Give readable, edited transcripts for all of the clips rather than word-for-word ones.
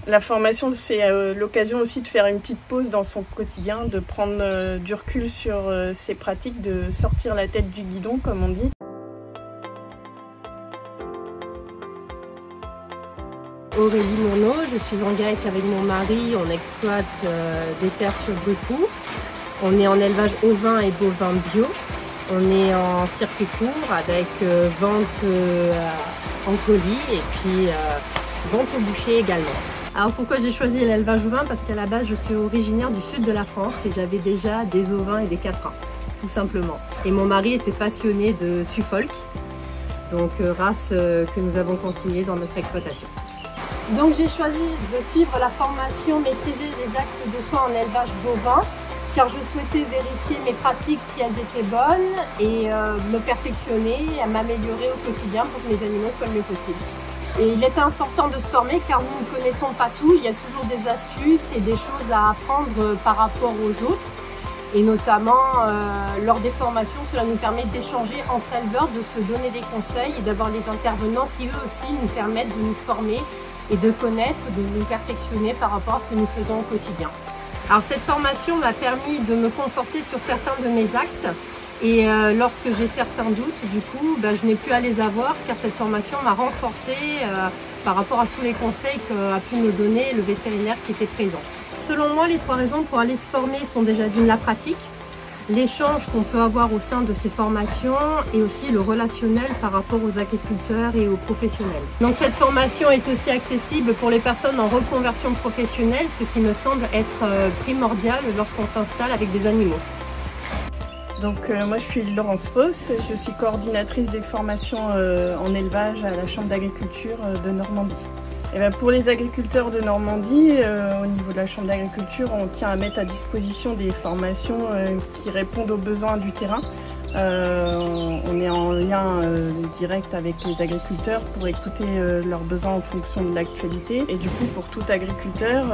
La formation, c'est l'occasion aussi de faire une petite pause dans son quotidien, de prendre du recul sur ses pratiques, de sortir la tête du guidon, comme on dit. Aurélie Murnau, je suis en GAEC avec mon mari, on exploite des terres sur Brucourt. On est en élevage ovin et bovin bio. On est en circuit court avec vente en colis et puis vente au boucher également. Alors pourquoi j'ai choisi l'élevage ovin? Parce qu'à la base je suis originaire du sud de la France et j'avais déjà des ovins et des caprins, tout simplement. Et mon mari était passionné de Suffolk, donc race que nous avons continué dans notre exploitation. Donc j'ai choisi de suivre la formation maîtriser les actes de soins en élevage bovin car je souhaitais vérifier mes pratiques si elles étaient bonnes et me perfectionner, à m'améliorer au quotidien pour que mes animaux soient le mieux possible. Et il est important de se former car nous ne connaissons pas tout, il y a toujours des astuces et des choses à apprendre par rapport aux autres. Et notamment, lors des formations, cela nous permet d'échanger entre éleveurs, de se donner des conseils et d'avoir les intervenants qui eux aussi nous permettent de nous former et de connaître, de nous perfectionner par rapport à ce que nous faisons au quotidien. Alors cette formation m'a permis de me conforter sur certains de mes actes et lorsque j'ai certains doutes, du coup, je n'ai plus à les avoir car cette formation m'a renforcée par rapport à tous les conseils qu'a pu me donner le vétérinaire qui était présent. Selon moi, les 3 raisons pour aller se former sont déjà d'une la pratique, l'échange qu'on peut avoir au sein de ces formations et aussi le relationnel par rapport aux agriculteurs et aux professionnels. Donc cette formation est aussi accessible pour les personnes en reconversion professionnelle, ce qui me semble être primordial lorsqu'on s'installe avec des animaux. Donc moi je suis Laurence Foss, je suis coordinatrice des formations en élevage à la Chambre d'agriculture de Normandie. Et pour les agriculteurs de Normandie, au niveau de la Chambre d'agriculture, on tient à mettre à disposition des formations qui répondent aux besoins du terrain. On est en lien direct avec les agriculteurs pour écouter leurs besoins en fonction de l'actualité. Et du coup, pour tout agriculteur,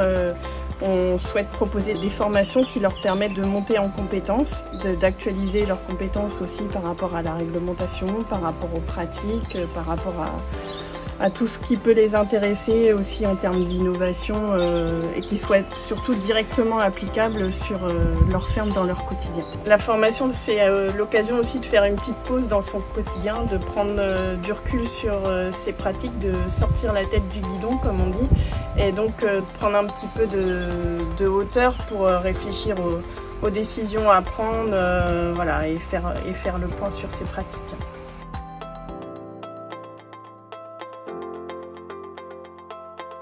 on souhaite proposer des formations qui leur permettent de monter en compétences, d'actualiser leurs compétences aussi par rapport à la réglementation, par rapport aux pratiques, par rapport à tout ce qui peut les intéresser aussi en termes d'innovation et qui soit surtout directement applicable sur leur ferme dans leur quotidien. La formation, c'est l'occasion aussi de faire une petite pause dans son quotidien, de prendre du recul sur ses pratiques, de sortir la tête du guidon comme on dit, et donc prendre un petit peu de hauteur pour réfléchir aux décisions à prendre voilà, et faire le point sur ses pratiques.